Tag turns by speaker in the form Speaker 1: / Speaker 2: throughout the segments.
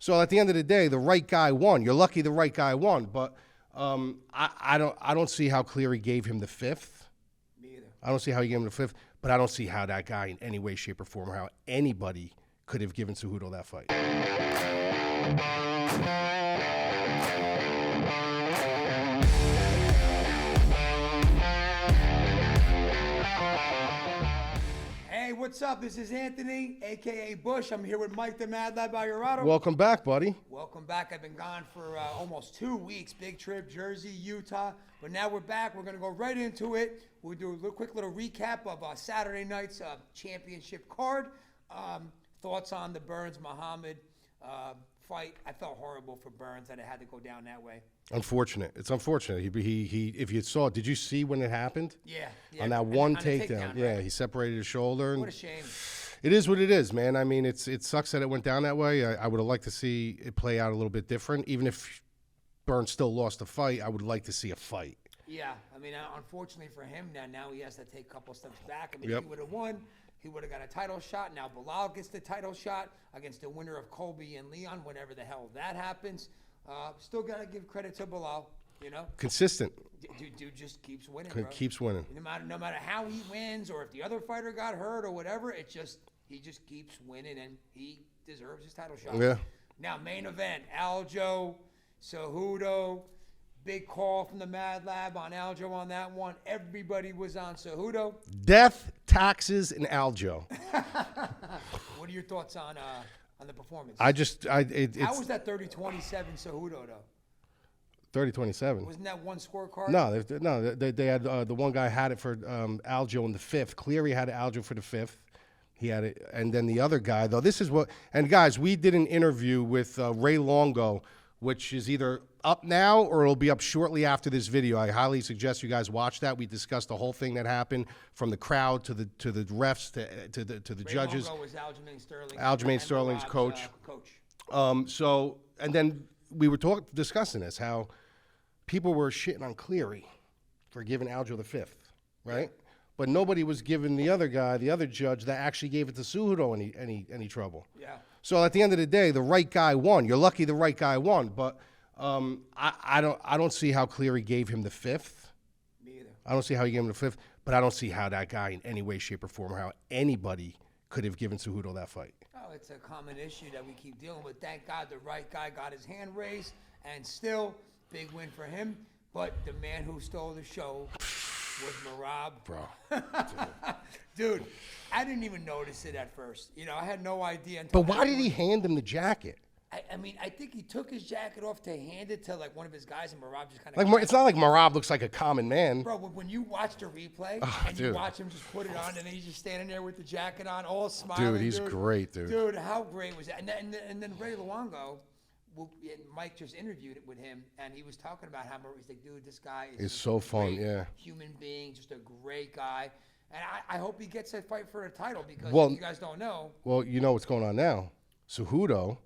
Speaker 1: So at the end of the day, the right guy won. You're lucky the right guy won, but I don't see how Cleary gave him the fifth.
Speaker 2: Me either.
Speaker 1: I don't see how he gave him the fifth, but I don't see how that guy in any way, shape, or form, how anybody could have given Cejudo that fight.
Speaker 2: Hey, what's up? This is Anthony, a.k.a. Bush. I'm here with Mike the Madlab by Morono.
Speaker 1: Welcome back, buddy.
Speaker 2: Welcome back. I've been gone for almost 2 weeks. Big trip, Jersey, Utah. But now we're back. We're going to go right into it. We'll do a quick little recap of Saturday night's championship card. Thoughts on the Burns-Muhammad fight. I felt horrible for Burns that it had to go down that way.
Speaker 1: Unfortunate. It's unfortunate. He if you saw, did you see when it happened?
Speaker 2: Yeah.
Speaker 1: On that one takedown.
Speaker 2: Right?
Speaker 1: Yeah, he separated his shoulder.
Speaker 2: What a shame.
Speaker 1: It is what it is, man. I mean, it sucks that it went down that way. I would have liked to see it play out a little bit different. Even if Burns still lost the fight, I would like to see a fight.
Speaker 2: Yeah. I mean, unfortunately for him, now he has to take a couple steps back. I mean,
Speaker 1: Yep.
Speaker 2: if he would have won, he would have got a title shot. Now Bilal gets the title shot against the winner of Colby and Leon, whenever the hell that happens. Still got to give credit to Bilal, you know.
Speaker 1: Consistent.
Speaker 2: Dude just keeps winning, bro.
Speaker 1: Keeps winning.
Speaker 2: No matter how he wins or if the other fighter got hurt or whatever, he just keeps winning and he deserves his title shot.
Speaker 1: Yeah.
Speaker 2: Now, main event, Aljo, Cejudo. Big call from the Mad Lab on Aljo on that one. Everybody was on Cejudo.
Speaker 1: Death, taxes, and Aljo.
Speaker 2: What are your thoughts on the performance?
Speaker 1: How
Speaker 2: was that 30-27 Cejudo, though?
Speaker 1: 30-27.
Speaker 2: Wasn't that one scorecard?
Speaker 1: No, they had the one guy had it for Aljo in the fifth. Cleary had Aljo for the fifth. He had it, and then the other guy, though. This is what. And guys, we did an interview with Ray Longo, which is either up now or it'll be up shortly after this video. I highly suggest you guys watch that. We discussed the whole thing that happened, from the crowd to the refs to the
Speaker 2: Ray
Speaker 1: judges.
Speaker 2: Longo was Aljamain Sterling.
Speaker 1: Aljamain Sterling's coach. So, and then we were discussing this, how people were shitting on Cleary for giving Aljo the fifth, right? But nobody was giving the other guy, the other judge, that actually gave it to Cejudo any trouble.
Speaker 2: Yeah.
Speaker 1: So at the end of the day, the right guy won. You're lucky the right guy won, but I don't see how Cleary gave him the fifth.
Speaker 2: Me either.
Speaker 1: I don't see how he gave him the fifth, but I don't see how that guy in any way, shape, or form, how anybody could have given Cejudo that fight.
Speaker 2: Oh, it's a common issue that we keep dealing with. Thank God the right guy got his hand raised, and still, big win for him. But the man who stole the show was Merab.
Speaker 1: Bro.
Speaker 2: Dude, I didn't even notice it at first. You know, I had no idea. Until
Speaker 1: But why did he hand him the jacket?
Speaker 2: I mean, I think he took his jacket off to hand it to, like, one of his guys, and Merab just kind
Speaker 1: Like,
Speaker 2: of...
Speaker 1: it's not like Merab looks like a common man.
Speaker 2: Bro, when you watch the replay and you watch him just put it on, and then he's just standing there with the jacket on, all smiling.
Speaker 1: Dude, he's great, dude.
Speaker 2: Dude, how great was that? And then Ray Luongo, Mike just interviewed it with him, and he was talking about how he's like, dude, this guy is
Speaker 1: so fun, yeah.
Speaker 2: Human being, just a great guy. And I hope he gets a fight for a title, because
Speaker 1: Well,
Speaker 2: if you guys don't know.
Speaker 1: Well, you know what's going on now. Cejudo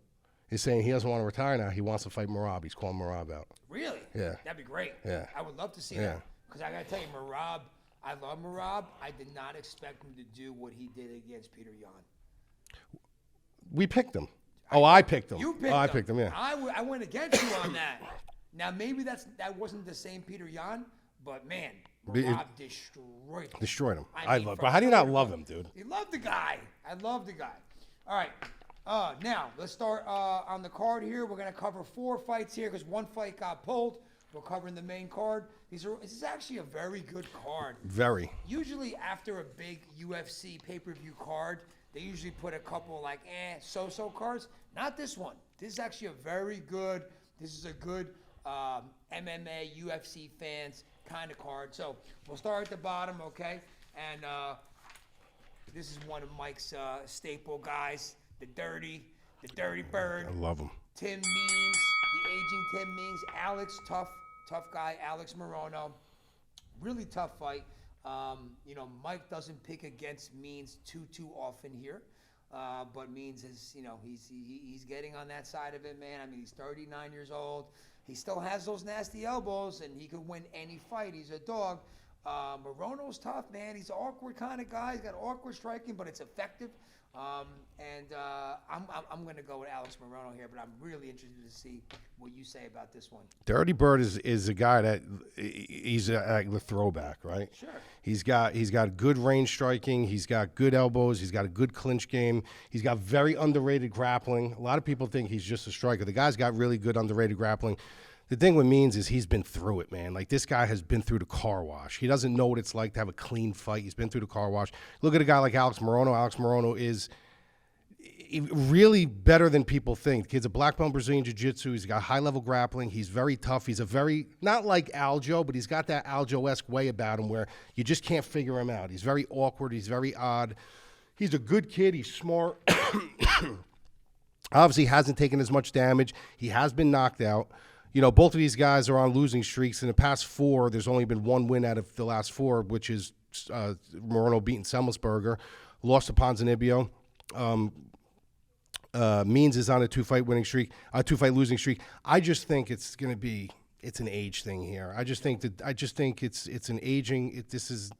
Speaker 1: is saying he doesn't want to retire now. He wants to fight Merab. He's calling Merab out.
Speaker 2: Really?
Speaker 1: Yeah.
Speaker 2: That'd be great.
Speaker 1: Yeah.
Speaker 2: I would love to see that. Because I got to tell you, Merab, I love Merab. I did not expect him to do what he did against Peter Yan.
Speaker 1: We picked him. I picked him.
Speaker 2: You picked him.
Speaker 1: I picked him, yeah.
Speaker 2: I went against you on that. Now, maybe that wasn't the same Peter Yan, but, man, Merab destroyed him.
Speaker 1: Destroyed him. I love him. But how do you not love him, dude?
Speaker 2: You love the guy. I love the guy. All right. Now, let's start on the card here. We're going to cover 4 fights here because one fight got pulled. We're covering the main card. This is actually a very good card.
Speaker 1: Very.
Speaker 2: Usually after a big UFC pay-per-view card, they usually put a couple like so-so cards. Not this one. This is actually a very good, this is a good MMA, UFC fans kind of card. So we'll start at the bottom, okay? And this is one of Mike's staple guys. The dirty bird.
Speaker 1: I love him.
Speaker 2: Tim Means, the aging Tim Means. Alex, tough guy. Alex Morono. Really tough fight. You know, Mike doesn't pick against Means too often here. But Means is, you know, he's getting on that side of it, man. I mean, he's 39 years old. He still has those nasty elbows, and he could win any fight. He's a dog. Morono's tough, man. He's an awkward kind of guy. He's got awkward striking, but it's effective. I'm going to go with Alex Morono here, but I'm really interested to see what you say about this one.
Speaker 1: Dirty Bird is a guy that he's a throwback, right?
Speaker 2: Sure.
Speaker 1: He's got good range striking. He's got good elbows. He's got a good clinch game. He's got very underrated grappling. A lot of people think he's just a striker. The guy's got really good underrated grappling. The thing with Means is he's been through it, man. Like, this guy has been through the car wash. He doesn't know what it's like to have a clean fight. He's been through the car wash. Look at a guy like Alex Morono. Alex Morono is really better than people think. The kid's a black belt in Brazilian Jiu-Jitsu. He's got high-level grappling. He's very tough. He's a very, not like Aljo, but he's got that Aljo-esque way about him where you just can't figure him out. He's very awkward. He's very odd. He's a good kid. He's smart. Obviously hasn't taken as much damage. He has been knocked out. You know, both of these guys are on losing streaks. In the past 4, there's only been 1 win out of the last 4, which is Morono beating Semelsberger, lost to Ponzinibbio. Means is on a 2-fight winning streak, a 2-fight losing streak. I just think it's going to be, it's an age thing here. I just think it's an aging. This is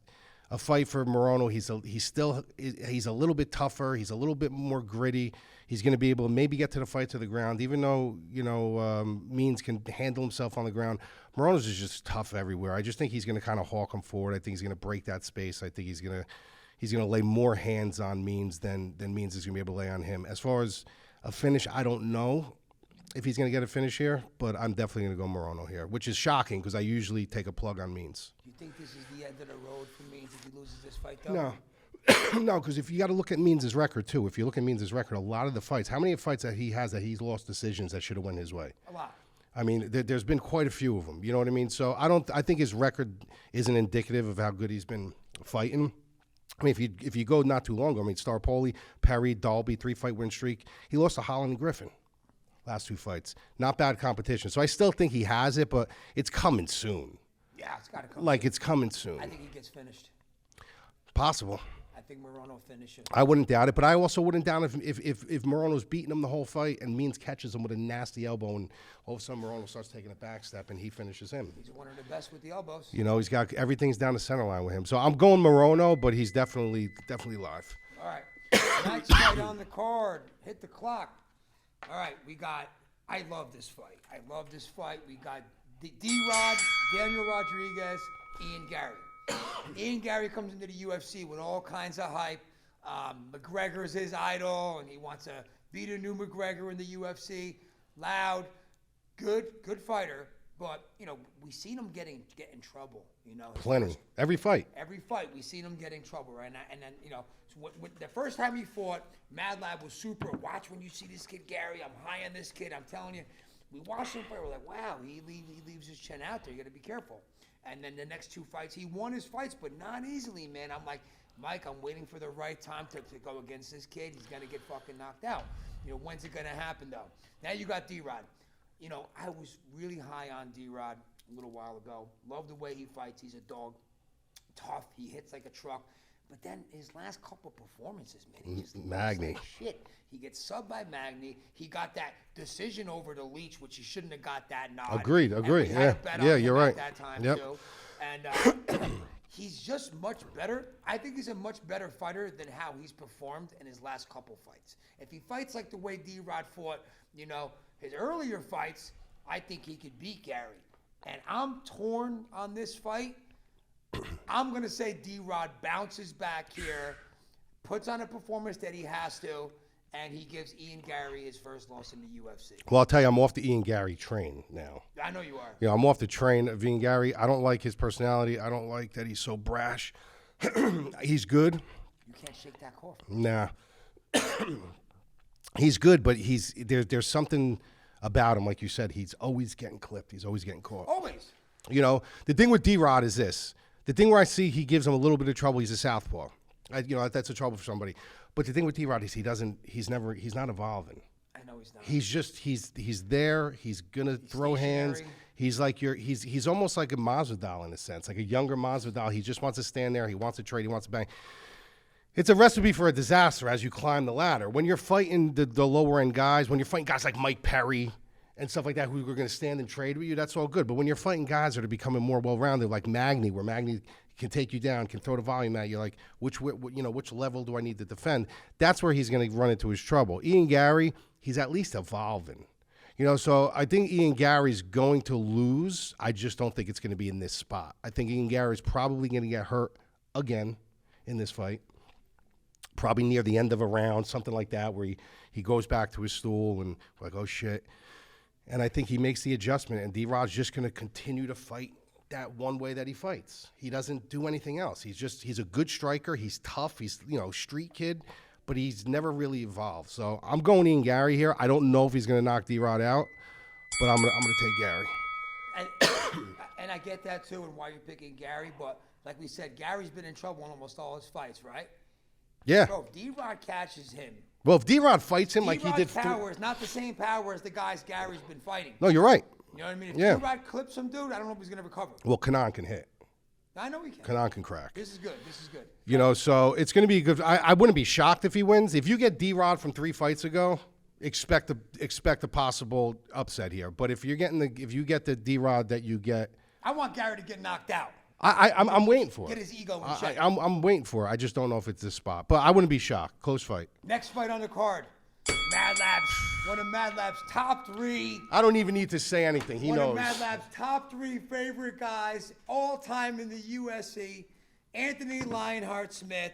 Speaker 1: a fight for Morono. He's a little bit tougher. He's a little bit more gritty. He's going to be able to maybe get to the fight to the ground, even though, Means can handle himself on the ground. Morono's is just tough everywhere. I just think he's going to kind of hawk him forward. I think he's going to break that space. I think he's going to lay more hands on Means than Means is going to be able to lay on him. As far as a finish, I don't know if he's going to get a finish here, but I'm definitely going to go Morono here, which is shocking because I usually take a plug on Means.
Speaker 2: Do you think this is the end of the road for Means if he loses this fight, though?
Speaker 1: No. No, because if you got to look at Means' record, too. If you look at Means' record, a lot of the fights, how many fights that he has that he's lost decisions that should have went his way?
Speaker 2: A lot.
Speaker 1: I mean, there's been quite a few of them. You know what I mean? So I think his record isn't indicative of how good he's been fighting. I mean, if you go not too long ago, I mean, Starpoli, Perry, Dalby, 3-fight win streak. He lost to Holland and Griffin last 2 fights. Not bad competition. So I still think he has it, but it's coming soon.
Speaker 2: Yeah, it's got to come.
Speaker 1: Like, it's coming soon.
Speaker 2: I think he gets finished.
Speaker 1: Possible.
Speaker 2: I think Morono finishes.
Speaker 1: I wouldn't doubt it, but I also wouldn't doubt if Morono's beating him the whole fight and Means catches him with a nasty elbow and all of a sudden Morono starts taking a back step and he finishes him.
Speaker 2: He's one of the best with the elbows.
Speaker 1: You know, he's got everything's down the center line with him. So I'm going Morono, but he's definitely live.
Speaker 2: All right. Next fight on the card. Hit the clock. All right, I love this fight. We got D-Rod, Daniel Rodriguez, Ian Garry. Ian Garry comes into the UFC with all kinds of hype. McGregor's his idol, and he wants to beat a new McGregor in the UFC. Loud, good fighter, but we seen him get in trouble.
Speaker 1: Plenty. Every fight
Speaker 2: we seen him get in trouble, right? And then so the first time he fought, MadLab was super. Watch when you see this kid Garry. I'm high on this kid. I'm telling you. We watched him fight. We're like, wow, he leaves his chin out there. You got to be careful. And then the next 2 fights, he won his fights, but not easily, man. I'm like, Mike, I'm waiting for the right time to go against this kid. He's going to get fucking knocked out. When's it going to happen, though? Now you got D-Rod. I was really high on D-Rod a little while ago. Love the way he fights. He's a dog. Tough. He hits like a truck. But then his last couple performances, man, he just
Speaker 1: Magny.
Speaker 2: like shit. He gets subbed by Magny. He got that decision over to Leach, which he shouldn't have got that nod.
Speaker 1: Agreed. Yeah, you're right.
Speaker 2: At that time
Speaker 1: Yep.
Speaker 2: too. And he's just much better. I think he's a much better fighter than how he's performed in his last couple fights. If he fights like the way D-Rod fought, his earlier fights, I think he could beat Garry. And I'm torn on this fight. I'm going to say D-Rod bounces back here, puts on a performance that he has to, and he gives Ian Garry his first loss in the UFC.
Speaker 1: Well, I'll tell you, I'm off the Ian Garry train now.
Speaker 2: I know you are.
Speaker 1: I'm off the train of Ian Garry. I don't like his personality. I don't like that he's so brash. He's good.
Speaker 2: You can't shake that cough.
Speaker 1: Nah. He's good, but there's something about him, like you said. He's always getting clipped. He's always getting caught.
Speaker 2: Always.
Speaker 1: The thing with D-Rod is this. The thing where I see he gives him a little bit of trouble, he's a southpaw. That's a trouble for somebody. But the thing with D-Rod is he's not evolving.
Speaker 2: I know he's not.
Speaker 1: He's there. He's gonna throw hands. He's like he's almost like a Masvidal in a sense, like a younger Masvidal. He just wants to stand there. He wants to trade. He wants to bang. It's a recipe for a disaster as you climb the ladder. When you're fighting the lower end guys, when you're fighting guys like Mike Perry and stuff like that, who are going to stand and trade with you, that's all good. But when you're fighting guys that are becoming more well-rounded, like Magny, where Magny can take you down, can throw the volume at you. Like, which level do I need to defend? That's where he's going to run into his trouble. Ian Garry, he's at least evolving. So I think Ian Gary's going to lose. I just don't think it's going to be in this spot. I think Ian Gary's probably going to get hurt again in this fight. Probably near the end of a round, something like that, where he goes back to his stool and like, oh, shit. And I think he makes the adjustment, and D-Rod's just going to continue to fight that one way that he fights. He doesn't do anything else. He's a good striker. He's tough. He's, street kid. But he's never really evolved. So I'm going Ian Garry here. I don't know if he's going to knock D-Rod out, but I'm gonna take Garry.
Speaker 2: And I get that too, and why you're picking Garry. But like we said, Gary's been in trouble in almost all his fights, right?
Speaker 1: Yeah.
Speaker 2: Bro, if D-Rod catches him.
Speaker 1: Well, if D-Rod fights him like he did.
Speaker 2: D-Rod's power is not the same power as the guys Gary's been fighting.
Speaker 1: No, you're right.
Speaker 2: You know what I mean? If
Speaker 1: Yeah.
Speaker 2: D-Rod clips him, dude, I don't know if he's going to recover.
Speaker 1: Well, Kanan can hit.
Speaker 2: I know he can.
Speaker 1: Kanan can crack.
Speaker 2: This is good. This is good.
Speaker 1: So it's going to be good. I wouldn't be shocked if he wins. If you get D-Rod from 3 fights ago, expect a possible upset here. But if you get the D-Rod that you get,
Speaker 2: I want Garry to get knocked out.
Speaker 1: I'm waiting for it.
Speaker 2: Get his ego in check.
Speaker 1: I'm waiting for it. I just don't know if it's this spot. But I wouldn't be shocked. Close fight.
Speaker 2: Next fight on the card, MadLabs, one of MadLabs' top 3.
Speaker 1: I don't even need to say anything. He knows.
Speaker 2: One of MadLab's top 3 favorite guys all time in the UFC, Anthony Lionheart Smith,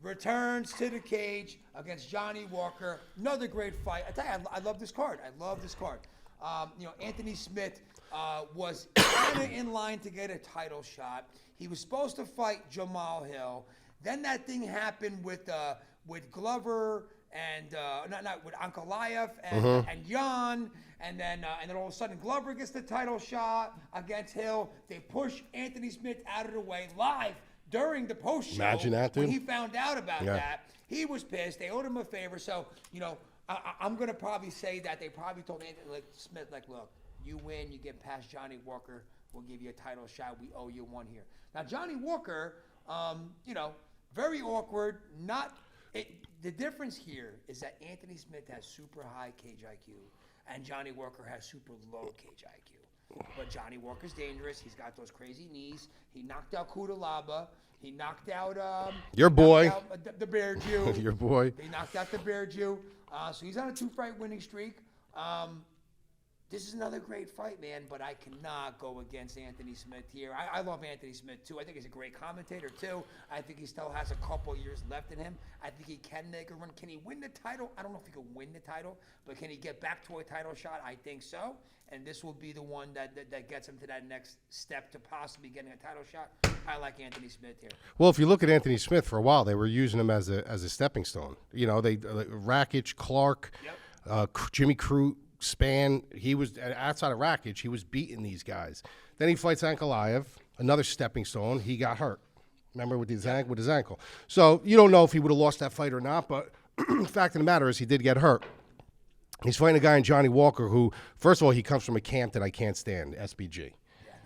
Speaker 2: returns to the cage against Johnny Walker. Another great fight. I tell you, I love this card. Anthony Smith was kind of in line to get a title shot. He was supposed to fight Jamal Hill. Then that thing happened with Glover and not with Ankalaev and Jan, and then all of a sudden Glover gets the title shot against Hill. They push Anthony Smith out of the way live during the post show.
Speaker 1: Imagine that, dude.
Speaker 2: When he found out about that, he was pissed. They owed him a favor, so I'm gonna probably say that they probably told Anthony Smith, look, you win, you get past Johnny Walker, we'll give you a title shot. We owe you one here. Now Johnny Walker, very awkward. The difference here is that Anthony Smith has super high cage IQ and Johnny Walker has super low cage IQ. But Johnny Walker's dangerous. He's got those crazy knees. He knocked out Kudalaba. He knocked out
Speaker 1: your boy,
Speaker 2: the Bear Jew.
Speaker 1: Your boy.
Speaker 2: He knocked out the Bear Jew. So he's on a 2-fight winning streak. This is another great fight, man, but I cannot go against Anthony Smith here. I love Anthony Smith, too. I think he's a great commentator, too. I think he still has a couple years left in him. I think he can make a run. Can he win the title? I don't know if he can win the title, but can he get back to a title shot? I think so. And this will be the one that gets him to that next step to possibly getting a title shot. I like Anthony Smith here.
Speaker 1: Well, if you look at Anthony Smith, for a while, they were using him as a stepping stone. Rakic, Clark, Jimmy Crute, Span. He was outside of Rakic. He was beating these guys. Then he fights Ankalaev, another stepping stone. He got hurt. Remember with his ankle. So you don't know if he would have lost that fight or not. But the fact of the matter is, he did get hurt. He's fighting a guy in Johnny Walker who, first of all, he comes from a camp that I can't stand, SBG.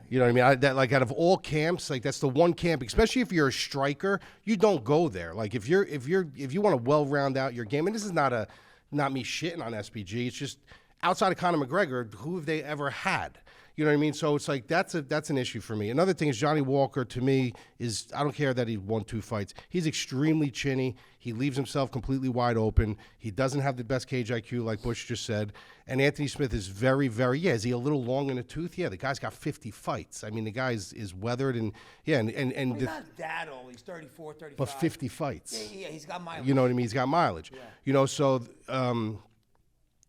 Speaker 1: You know what I mean? Out of all camps, that's the one camp. Especially if you're a striker, you don't go there. Like if you want to well round out your game, and this is not me shitting on SBG. It's just outside of Conor McGregor, who have they ever had? You know what I mean? So it's like that's an issue for me. Another thing is Johnny Walker, to me, is I don't care that he won 2 fights. He's extremely chinny. He leaves himself completely wide open. He doesn't have the best cage IQ, like Bush just said. And Anthony Smith is very, very, is he a little long in the tooth? Yeah, the guy's got 50 fights. I mean, the guy is weathered and
Speaker 2: he's not that old. He's 34, 35.
Speaker 1: But 50 fights.
Speaker 2: Yeah, he's got mileage.
Speaker 1: You know what I mean? He's got mileage.
Speaker 2: Yeah.
Speaker 1: So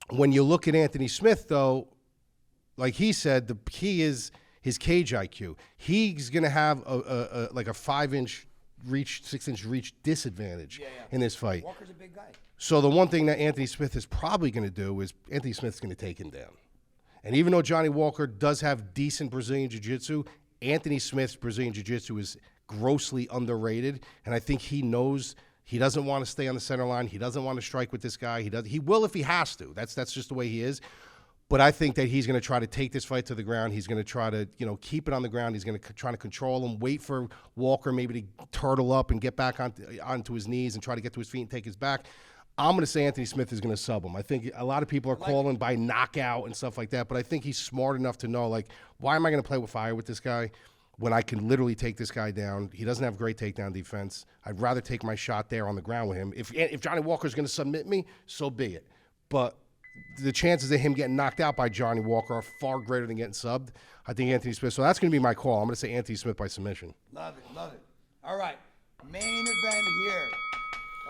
Speaker 1: when you look at Anthony Smith, though, like he said, the key is his cage IQ. He's going to have a 5-inch reach, 6-inch reach disadvantage in this fight.
Speaker 2: Walker's a big guy.
Speaker 1: So the one thing that Anthony Smith is probably going to do is Anthony Smith's going to take him down. And even though Johnny Walker does have decent Brazilian Jiu-Jitsu, Anthony Smith's Brazilian Jiu-Jitsu is grossly underrated. And I think he knows he doesn't want to stay on the center line. He doesn't want to strike with this guy. He will if he has to. That's just the way he is. But I think that he's going to try to take this fight to the ground. He's going to try to, keep it on the ground. He's going to try to control him, wait for Walker maybe to turtle up and get back onto his knees and try to get to his feet and take his back. I'm going to say Anthony Smith is going to sub him. I think a lot of people are calling by knockout and stuff like that, but I think he's smart enough to know, why am I going to play with fire with this guy? when I can literally take this guy down. He doesn't have great takedown defense. I'd rather take my shot there on the ground with him. If Johnny Walker's going to submit me, so be it. But the chances of him getting knocked out by Johnny Walker are far greater than getting subbed. I think Anthony Smith. So that's going to be my call. I'm going to say Anthony Smith by submission.
Speaker 2: Love it, love it. All right, main event here.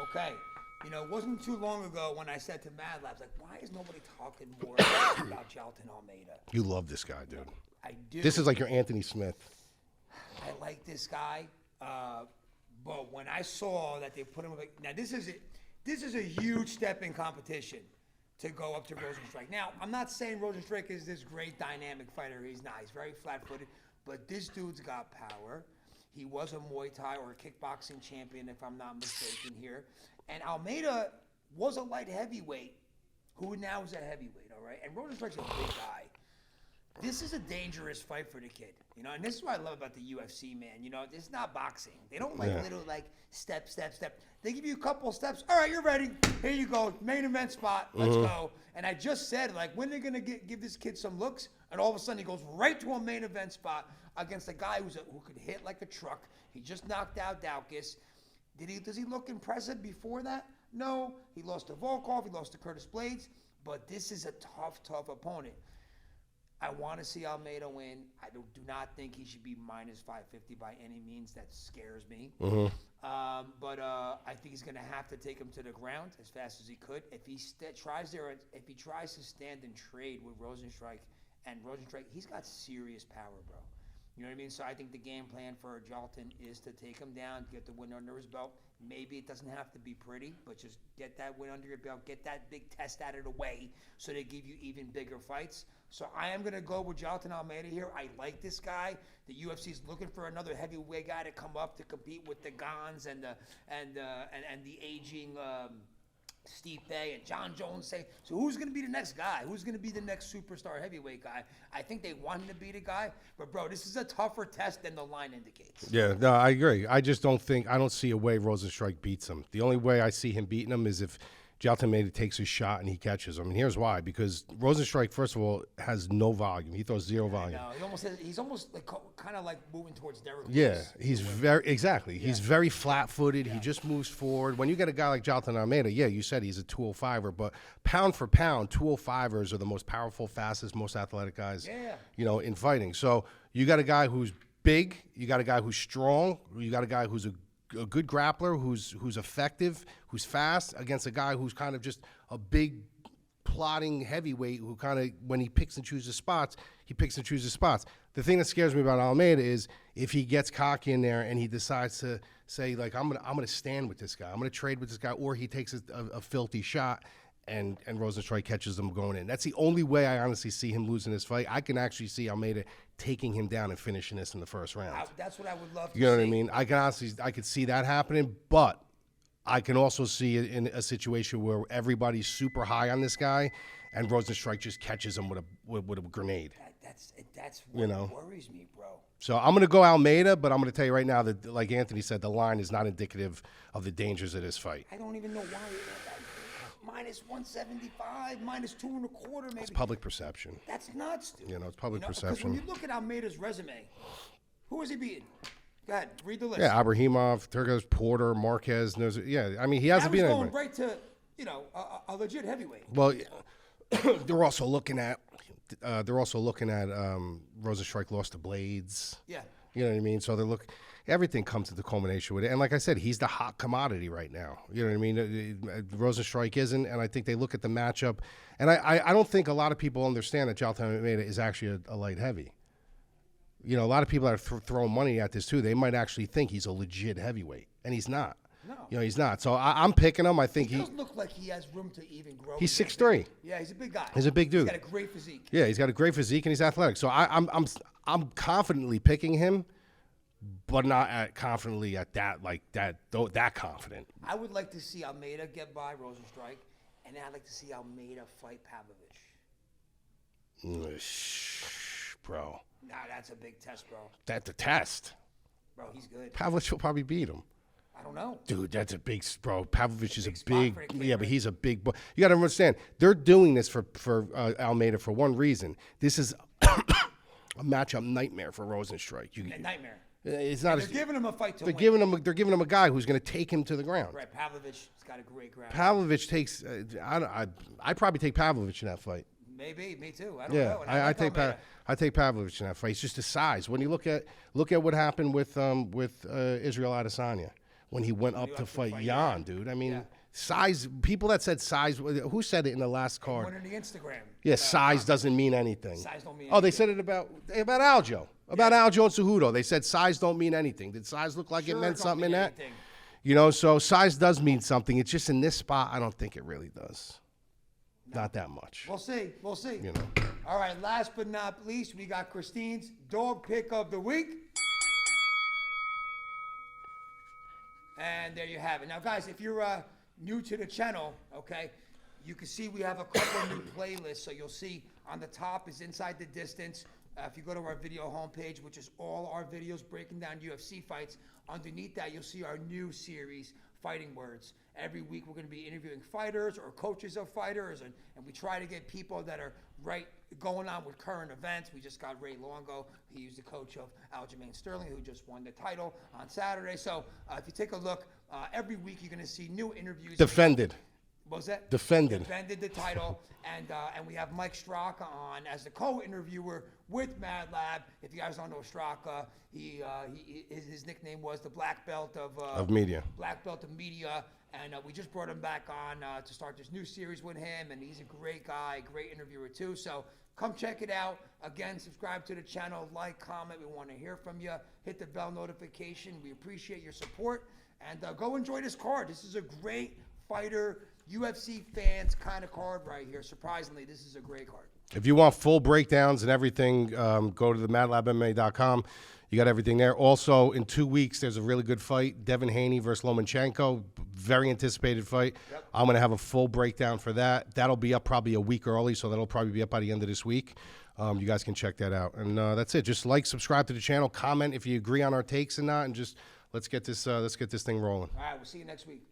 Speaker 2: Okay. You know, it wasn't too long ago when I said to MadLabs, like, why is nobody talking more about Jailton Almeida?
Speaker 1: You love this guy, dude.
Speaker 2: I do.
Speaker 1: This is like your Anthony Smith.
Speaker 2: I like this guy, but when I saw that they put him now this is a huge step in competition to go up to Rozenstruik. Now, I'm not saying Rozenstruik is this great dynamic fighter. He's not. He's very flat-footed, but this dude's got power. He was a Muay Thai or a kickboxing champion, if I'm not mistaken here. And Almeida was a light heavyweight, who now is a heavyweight, all right? And Rozenstruik's a big guy. This is a dangerous fight for the kid, you know, and this is what I love about the UFC, man. You know, it's not boxing. They don't like little, like, step. They give you a couple of steps. All right, you're ready. Here you go. Main event spot. Let's go. And I just said, like, when they're going to give this kid some looks, and all of a sudden he goes right to a main event spot against a guy who could hit like a truck. He just knocked out Daukaus. Does he look impressive before that? No. He lost to Volkov. He lost to Curtis Blades. But this is a tough opponent. I want to see Almeida win. I do not think he should be minus 550 by any means. That scares me. But I think he's going to have to take him to the ground as fast as he could. If he tries to stand and trade with Rozenstruik, he's got serious power, bro. You know what I mean? So I think the game plan for Jailton is to take him down, get the win under his belt. Maybe it doesn't have to be pretty, but just get that win under your belt, get that big test out of the way so they give you even bigger fights. So I am going to go with Jailton Almeida here. I like this guy. The UFC is looking for another heavyweight guy to come up to compete with the Gons and the aging Stipe and John Jones. So who's going to be the next guy? Who's going to be the next superstar heavyweight guy? I think they want him to be the guy. But, bro, this is a tougher test than the line indicates.
Speaker 1: Yeah, no, I agree. I don't see a way Rozenstruik beats him. The only way I see him beating him is if Jailton Almeida takes his shot and he catches him. And here's why. Because Rozenstruik, first of all, has no volume. He throws zero volume.
Speaker 2: He's almost like, kind of like moving towards Derek
Speaker 1: Yeah,
Speaker 2: Lewis.
Speaker 1: he's He's very flat-footed. Yeah. He just moves forward. When you get a guy like Jailton Almeida, yeah, you said he's a 205er, but pound for pound, 205ers are the most powerful, fastest, most athletic guys, you know, in fighting. So you got a guy who's big. You got a guy who's strong. You got a guy who's a good grappler, who's effective, who's fast, against a guy who's kind of just a big, plodding heavyweight who kind of, when he picks and chooses spots, he picks and chooses spots. The thing that scares me about Almeida is if he gets cocky in there and he decides to say, like, I'm gonna stand with this guy, I'm gonna trade with this guy, or he takes a filthy shot and Rozenstruik catches him going in. That's the only way I honestly see him losing this fight. I can actually see Almeida taking him down and finishing this in the first round.
Speaker 2: That's what I would love to see.
Speaker 1: You know what I mean? I could see that happening, but I can also see it in a situation where everybody's super high on this guy and Rozenstruik just catches him with a grenade.
Speaker 2: That's what worries me, bro.
Speaker 1: So I'm going to go Almeida, but I'm going to tell you right now that, like Anthony said, the line is not indicative of the dangers of this fight.
Speaker 2: I don't even know why. Minus 175, minus 2.25, maybe.
Speaker 1: It's public perception.
Speaker 2: That's nuts, dude.
Speaker 1: You know, it's public perception.
Speaker 2: When you look at Almeida's resume, who is he beating? Go ahead, read the list.
Speaker 1: Yeah, Abrahimov, Turgos, Porter, Marquez. I mean, he hasn't been
Speaker 2: going right to, a legit heavyweight.
Speaker 1: Well, they're also looking at Rozenstruik lost to Blades.
Speaker 2: Yeah.
Speaker 1: You know what I mean? So everything comes to the culmination with it. And like I said, he's the hot commodity right now. You know what I mean? Rozenstruik isn't, and I think they look at the matchup. And I don't think a lot of people understand that Jailton Almeida is actually a light heavy. You know, a lot of people that are throwing money at this too, they might actually think he's a legit heavyweight, and he's not. No. You know, he's not. So I'm picking him. I think he
Speaker 2: doesn't look like he has room to even grow.
Speaker 1: He's 6'3".
Speaker 2: Yeah, he's a big guy.
Speaker 1: He's a big dude.
Speaker 2: He's got a great physique.
Speaker 1: Yeah, he's got a great physique, and he's athletic. So I'm confidently picking him, but not confidently at that confident.
Speaker 2: I would like to see Almeida get by Rozenstruik, and then I'd like to see Almeida fight Pavlovich.
Speaker 1: Bro.
Speaker 2: Nah, that's a big test, bro.
Speaker 1: That's a test.
Speaker 2: Bro, he's good.
Speaker 1: Pavlovich will probably beat him.
Speaker 2: I don't know.
Speaker 1: Dude, that's a big, bro. Pavlovich is a big,
Speaker 2: kid,
Speaker 1: but he's a big boy. You got to understand, they're doing this for Almeida for one reason. This is a matchup nightmare for Rozenstruik.
Speaker 2: A nightmare.
Speaker 1: It's not.
Speaker 2: They're giving him a fight to
Speaker 1: They're
Speaker 2: win.
Speaker 1: giving him a guy who's going to take him to the ground.
Speaker 2: Right, Pavlovic's got a great ground.
Speaker 1: Pavlovich takes. I'd probably take Pavlovich in that fight.
Speaker 2: Maybe, me too. I don't
Speaker 1: Yeah,
Speaker 2: know. And
Speaker 1: I take Pavlovich in that fight. It's just the size. When you look at what happened with Israel Adesanya when he went up to fight Jan, dude. I mean, size. People that said size. Who said it in the last card?
Speaker 2: One on the Instagram.
Speaker 1: Yeah, size doesn't mean anything.
Speaker 2: Size don't mean
Speaker 1: Oh, they
Speaker 2: anything.
Speaker 1: said it about Aljo. About Aljo and Cejudo. They said size don't mean anything. Did size look like
Speaker 2: Sure,
Speaker 1: it meant
Speaker 2: don't
Speaker 1: something in
Speaker 2: mean
Speaker 1: that?
Speaker 2: anything.
Speaker 1: You know, so size does mean something. It's just in this spot, I don't think it really does. Not that much.
Speaker 2: We'll see. We'll see.
Speaker 1: You know.
Speaker 2: All right, last but not least, we got Christine's dog pick of the week. And there you have it. Now, guys, if you're new to the channel, okay, you can see we have a couple of new playlists. So you'll see on the top is Inside the Distance. If you go to our video homepage, which is all our videos breaking down UFC fights, underneath that you'll see our new series, Fighting Words. Every week we're going to be interviewing fighters or coaches of fighters, and we try to get people that are going on with current events. We just got Ray Longo. He was the coach of Aljamain Sterling, who just won the title on Saturday. So if you take a look, every week you're going to see new interviews.
Speaker 1: Defended.
Speaker 2: What was that?
Speaker 1: Defended
Speaker 2: the title, and we have Mike Straka on as the co-interviewer with MadLab. If you guys don't know Straka, his nickname was the Black Belt of
Speaker 1: media.
Speaker 2: Black Belt of Media, and we just brought him back on to start this new series with him, and he's a great guy, great interviewer too. So come check it out. Again, subscribe to the channel, like, comment. We want to hear from you. Hit the bell notification. We appreciate your support, and go enjoy this card. This is a great fighter. UFC fans kind of card right here. Surprisingly, this is a great card.
Speaker 1: If you want full breakdowns and everything, go to the MadLabMMA.com. You got everything there. Also, in 2 weeks, there's a really good fight. Devin Haney versus Lomachenko. Very anticipated fight. Yep. I'm going to have a full breakdown for that. That'll be up probably a week early, so that'll probably be up by the end of this week. You guys can check that out. And that's it. Just like, subscribe to the channel, comment if you agree on our takes and not, and just let's get this thing rolling.
Speaker 2: All right, we'll see you next week.